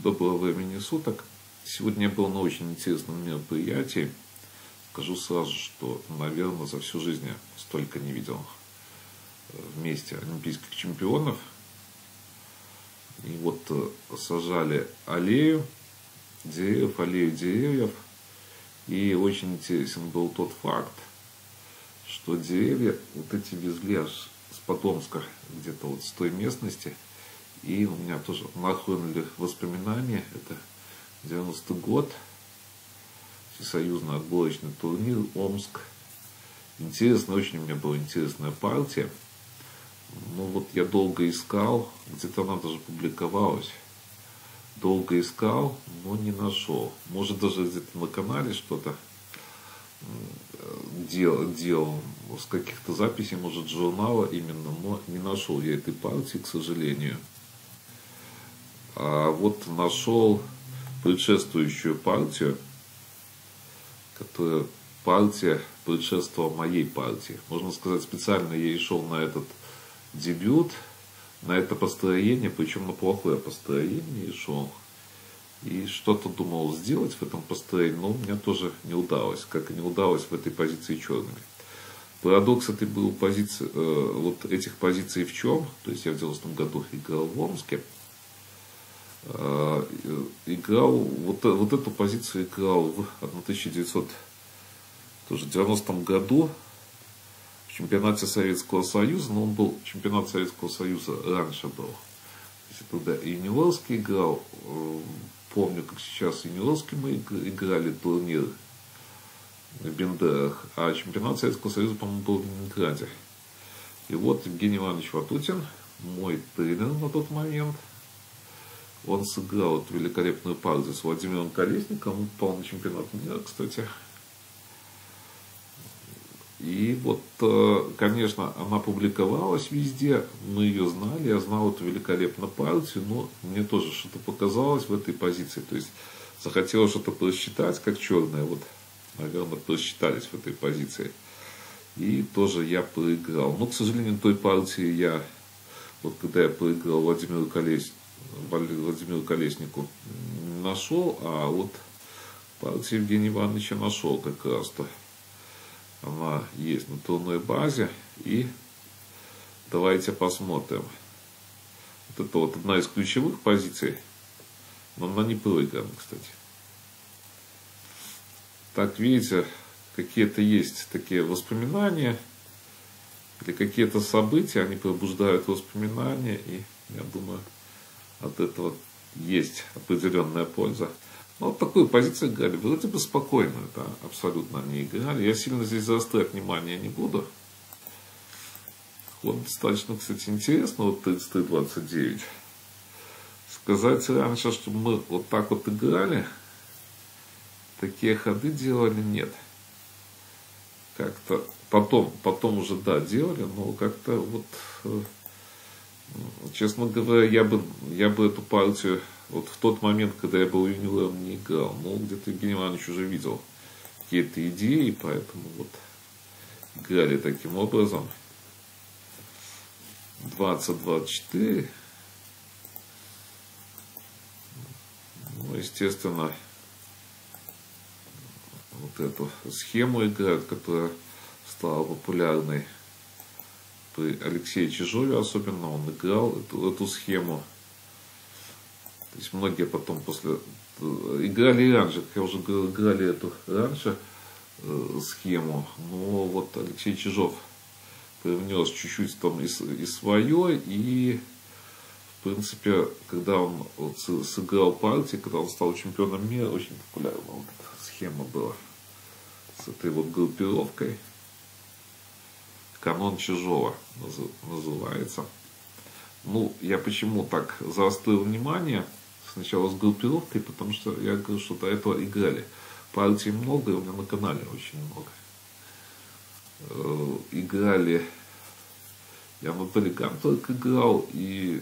Доброго времени суток. Сегодня я был на очень интересном мероприятии. Скажу сразу, что, наверное, за всю жизнь я столько не видел вместе олимпийских чемпионов. И вот сажали аллею деревьев. И очень интересен был тот факт, что деревья вот эти везли аж с Подомска, где-то вот с той местности. И у меня тоже нахлынули воспоминания. Это 90-й год. Всесоюзный отборочный турнир, Омск. Интересно, очень у меня была интересная партия. Ну вот я долго искал, где-то она даже публиковалась. Долго искал, но не нашел. Может, даже где-то на канале что-то делал с каких-то записей, может, журнала именно, но не нашел я этой партии, к сожалению. А вот нашел предшествующую партию, которая партия предшествовала моей партии. Можно сказать, специально я и шел на этот дебют, на это построение, причем на плохое построение и шел. И что-то думал сделать в этом построении, но у меня тоже не удалось, как и не удалось в этой позиции черными. Парадокс этой был позиции, вот этих позиций в чем? То есть я в 90-м году играл в Омске. Играл, вот эту позицию играл в 1990 году в чемпионате Советского Союза, но он был, чемпионат Советского Союза раньше был. То есть тогда юниорский играл, помню, как сейчас юниорский мы играли турнир в Бендерах, а чемпионат Советского Союза, по-моему, был в Ленинграде. И вот Евгений Иванович Ватутин, мой тренер на тот момент, он сыграл эту великолепную партию с Владимиром Колесником, он попал на чемпионат мира, кстати. И вот, конечно, она публиковалась везде, мы ее знали, я знал эту великолепную партию, но мне тоже что-то показалось в этой позиции. То есть захотелось что-то просчитать, как черные, вот, наверное, просчитались в этой позиции. И тоже я проиграл. Но, к сожалению, той партии я, вот когда я проиграл Владимиру Колеснику, не нашел, а вот партию Евгения Ивановича нашел как раз-то. Она есть на турной базе. И давайте посмотрим. Вот это вот одна из ключевых позиций. Но она не проиграна, кстати. Так, видите, какие-то есть такие воспоминания. Или какие-то события, они пробуждают воспоминания. И я думаю, от этого есть определенная польза. Но вот такую позицию играли, вроде бы спокойную, да, абсолютно не играли. Я сильно здесь заострять внимание не буду. Ход достаточно, кстати, интересно, вот 33-29. Сказать раньше, что мы вот так вот играли, такие ходы делали, нет. Как-то потом уже, да, делали, но как-то вот, честно говоря, я бы эту партию вот в тот момент, когда я был юниором, не играл. Но где-то Евгений Иванович уже видел какие-то идеи, поэтому вот играли таким образом. 20-24. Ну, естественно, вот эту схему играют, которая стала популярной при Алексее Чижове, особенно он играл эту схему. То есть многие потом после играли раньше, как я уже говорил, играли эту раньше схему, но вот Алексей Чижов привнес чуть-чуть там и свое, и в принципе, когда он вот сыграл партии, когда он стал чемпионом мира, очень популярна вот эта схема была с этой вот группировкой. Канон Чижова называется. Ну, я почему так заострил внимание сначала с группировкой, потому что я говорю, что до этого играли. Партий много, и у меня на канале очень много. Играли, я на Телеграм только играл, и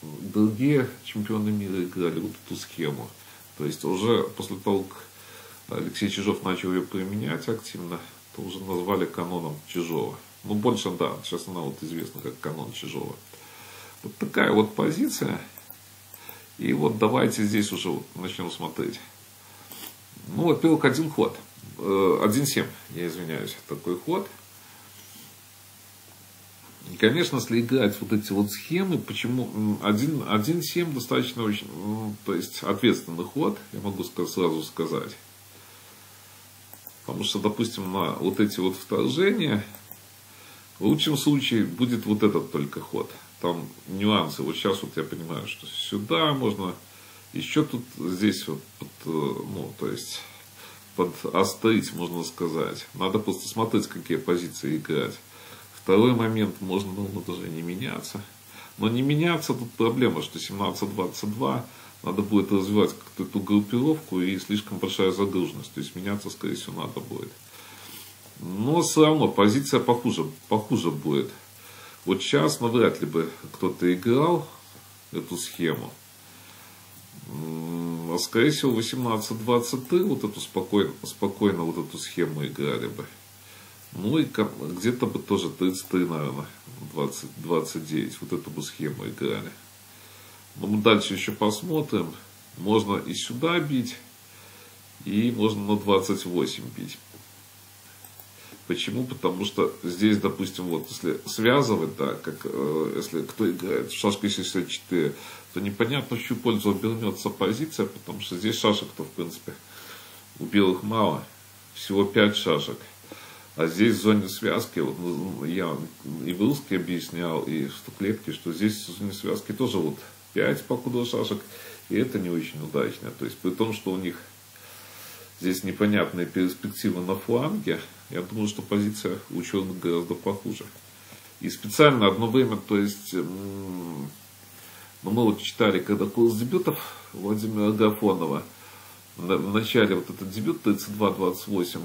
другие чемпионы мира играли вот эту схему. То есть уже после того, как Алексей Чижов начал ее применять активно, то уже назвали каноном Чижова. Ну, больше, да, сейчас она вот известна как канон Чижова. Вот такая вот позиция. И вот давайте здесь уже вот начнем смотреть. Ну, во-первых, один ход. 1-7, я извиняюсь, такой ход. И, конечно, если играть вот эти вот схемы, почему 1-7 достаточно очень, то есть ответственный ход, я могу сразу сказать. Потому что, допустим, на вот эти вот вторжения, в лучшем случае будет вот этот только ход. Там нюансы. Вот сейчас вот я понимаю, что сюда можно еще тут, здесь вот, ну, то есть подострить, можно сказать. Надо просто смотреть, какие позиции играть. Второй момент, можно даже не меняться. Но не меняться, тут проблема, что 17-22 надо будет развивать как-то эту группировку и слишком большая загруженность. То есть меняться, скорее всего, надо будет. Но все равно позиция похуже будет. Вот сейчас навряд ли бы кто-то играл эту схему. А скорее всего 18-23 вот эту спокойно вот эту схему играли бы. Ну и где-то бы тоже 33, наверное, 20-29. Вот эту бы схему играли. Но мы дальше еще посмотрим. Можно и сюда бить. И можно на 28 бить. Почему? Потому что здесь, допустим, вот если связывать, да, как если кто играет в шашка 64, то непонятно, в чью пользу обернется позиция, потому что здесь шашек-то, в принципе, у белых мало. Всего 5 шашек. А здесь в зоне связки, вот я и в русский объяснял, и в клетке, что здесь в зоне связки тоже вот 5 покуда шашек, и это не очень удачно. То есть при том, что у них здесь непонятные перспективы на фланге, я думаю, что позиция у черных гораздо похуже. И специально одно время, то есть, ну, мы вот читали, когда курс дебютов Владимира Агафонова, в начале вот этот дебют 32-28,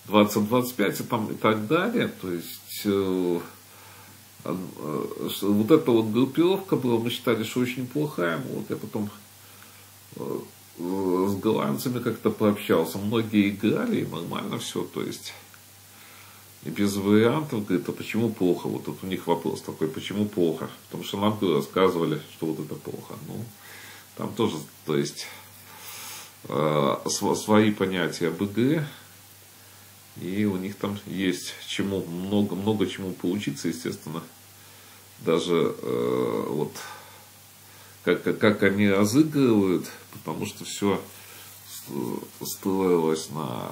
20-25 и там и так далее, то есть вот эта вот группировка была, мы считали, что очень плохая. Вот я потом с голландцами как-то пообщался, многие играли и нормально все, то есть и без вариантов, говорит, а почему плохо? Вот тут у них вопрос такой, почему плохо? Потому что нам рассказывали, что вот это плохо. Ну, там тоже, то есть свои понятия об игре. И у них там есть чему, много чему поучиться, естественно. Даже вот как они разыгрывают, потому что все строилось на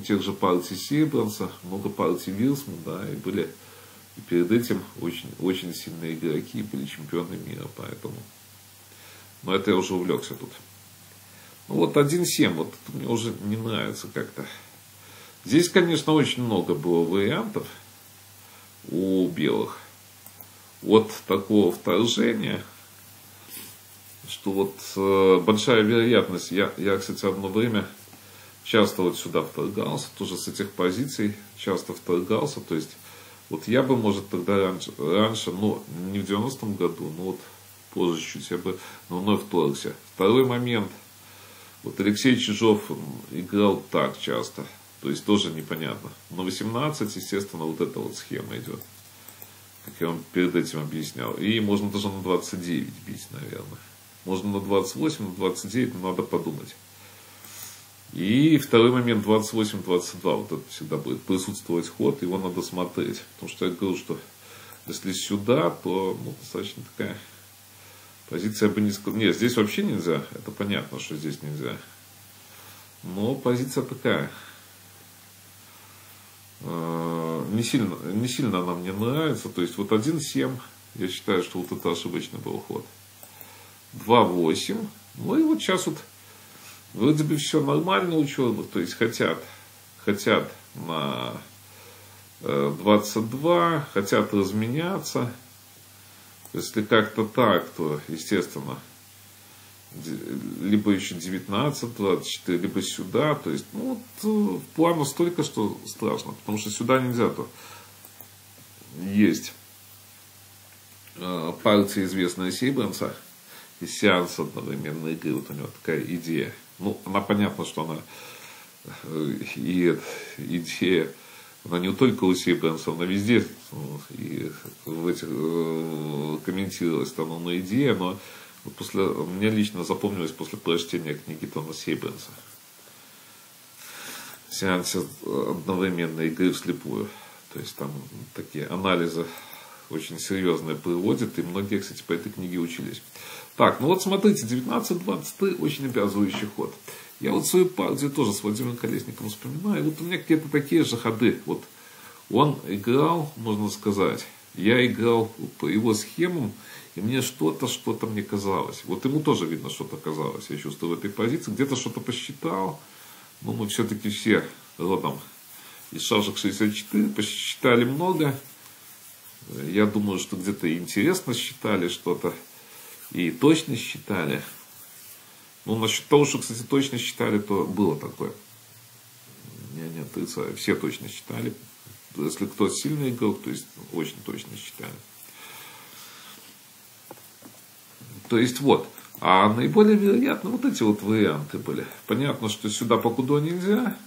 тех же партий Сибранса, много партий Вилсмана, да, и были и перед этим очень сильные игроки, были чемпионы мира, поэтому. Но это я уже увлекся тут. Ну вот 1-7, вот мне уже не нравится как-то. Здесь, конечно, очень много было вариантов у белых от такого вторжения, что вот большая вероятность, я, кстати, одно время часто вот сюда вторгался, тоже с этих позиций часто вторгался, то есть вот я бы, может, тогда раньше, но не в 90-м году, но вот позже чуть я бы вновь вторгся. Второй момент. Вот Алексей Чижов играл так часто, то есть тоже непонятно. На 18, естественно, вот эта вот схема идет, как я вам перед этим объяснял. И можно даже на 29 бить, наверное. Можно на 28, на 29, но надо подумать. И второй момент 28-22, вот это всегда будет присутствовать ход, его надо смотреть. Потому что я говорю, что если сюда, то достаточно такая... Позиция бы не сказала. Нет, здесь вообще нельзя. Это понятно, что здесь нельзя. Но позиция такая. Не сильно она мне нравится. То есть вот 1-7. Я считаю, что вот это ошибочный был ход. 2-8. Ну и вот сейчас вот вроде бы все нормально у черных. То есть хотят на 22. Хотят разменяться. Если как-то так, то, естественно, либо еще 19, 24, либо сюда. То есть, ну, вот, плана столько, что страшно. Потому что сюда нельзя, то есть партия известная Сибранса из сеанса одновременной игры. Вот у него такая идея. Ну, она понятно, что она и идея Она не только у Сейбренса, она везде и в этих, комментировалась там на идея, но мне лично запомнилось после прочтения книги Тона Сейбренса. Сеансе одновременной игры вслепую. То есть там такие анализы очень серьезные приводят, и многие, кстати, по этой книге учились. Так, ну вот смотрите, 19-23 очень обязывающий ход. Я вот свою партию тоже с Владимиром Колесником вспоминаю, и вот у меня какие-то такие же ходы. Вот он играл, можно сказать, я играл по его схемам, и мне что-то мне казалось. Вот ему тоже видно, что-то казалось, я чувствую в этой позиции. Где-то что-то посчитал, но мы все-таки все родом из шашек 64, посчитали много. Я думаю, что где-то и интересно считали что-то, и точно считали. Ну, насчет того, что, кстати, точно считали, то было такое. Я не отрицаю, все точно считали. Если кто сильный игрок, то есть очень точно считали. То есть вот. А наиболее вероятно вот эти вот варианты были. Понятно, что сюда по кудо нельзя.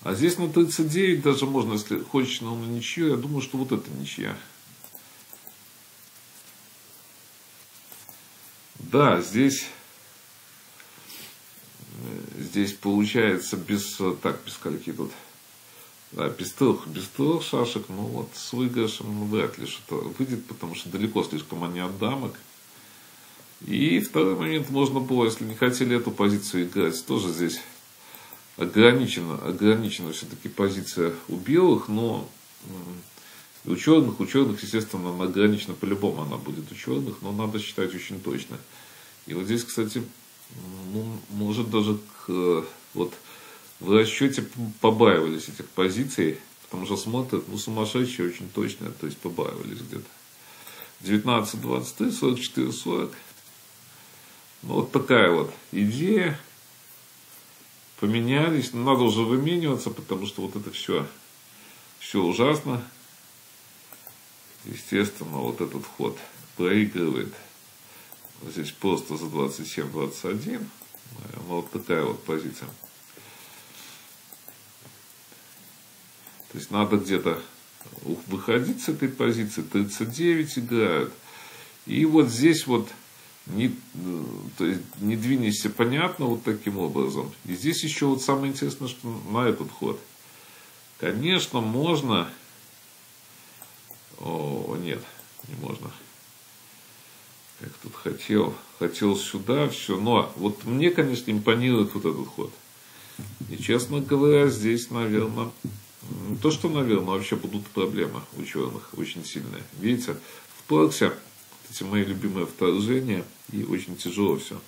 А здесь на 39 даже можно, если хочешь, на ничью. Я думаю, что вот это ничья. Да, здесь получается без скольки тут. Да, без трех шашек, но вот с выигрышем вряд ли что-то выйдет, потому что далеко слишком они от дамок. И второй момент, можно было, если не хотели эту позицию играть, тоже здесь ограничена все-таки позиция у белых, но у черных, естественно, она ограничена, по-любому она будет у черных, но надо считать очень точно. И вот здесь, кстати, может даже вот в расчете побаивались этих позиций, потому что смотрят, сумасшедшие очень точно, то есть побаивались где-то. 19-23, 44-40. Ну, вот такая вот идея. Поменялись. Но надо уже вымениваться, потому что вот это все ужасно. Естественно, вот этот ход проигрывает. Вот здесь просто за 27-21. Вот такая вот позиция. То есть надо где-то выходить с этой позиции. 39 играют. И вот здесь вот то есть не двинешься, понятно, вот таким образом. И здесь еще вот самое интересное, что на этот ход. Конечно, можно. Нет, не можно. Как тут хотел сюда, все. Но вот мне, конечно, импонирует вот этот ход. И, честно говоря, здесь, наверное, не то, что, наверное, вообще будут проблемы у черных очень сильные. Видите, вторгся. Эти мои любимые вторжения, и очень тяжело все.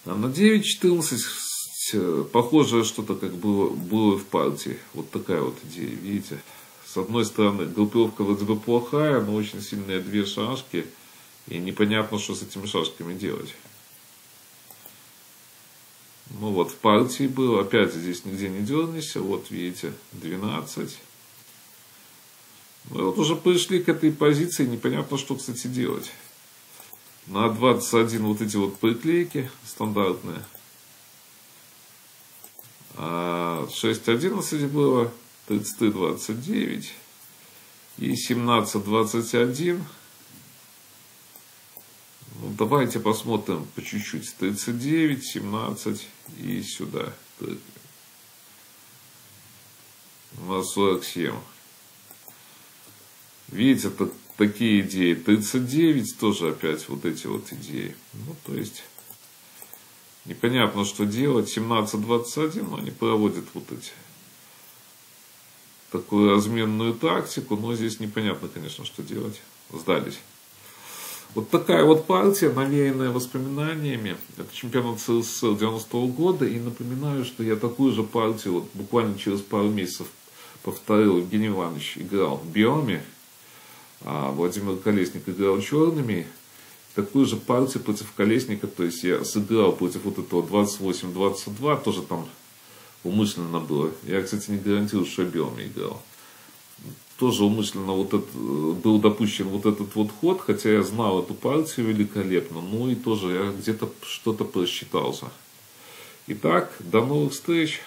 А на 9-14 похожее что-то, как было в партии. Вот такая вот идея, видите. С одной стороны, группировка вроде бы плохая, но очень сильные две шашки, и непонятно, что с этими шашками делать. Ну вот, в партии было, опять здесь нигде не дернешься, вот видите, 12. Мы вот уже пришли к этой позиции, непонятно, что, кстати, делать. На 21 вот эти вот приклейки стандартные. А 6-11 было, 33-29 и 17-21. Ну, давайте посмотрим по чуть-чуть. 39, 17 и сюда. На 47. Видите, такие идеи. 39 тоже опять вот эти вот идеи. Ну, то есть, непонятно, что делать. 17-21, но они проводят вот эти. Такую разменную тактику, но здесь непонятно, конечно, что делать. Сдались. Вот такая вот партия, навеянная воспоминаниями. Это чемпионат СССР 90-го года. И напоминаю, что я такую же партию вот буквально через пару месяцев повторил. Евгений Иванович играл белыми, а Владимир Колесник играл черными. Такую же партию против Колесника, то есть я сыграл против вот этого 28-22, тоже там умышленно было. Я, кстати, не гарантирую, что я белыми играл. Тоже умышленно был допущен вот этот вот ход, хотя я знал эту партию великолепно, ну и тоже я где-то что-то просчитался. Итак, до новых встреч!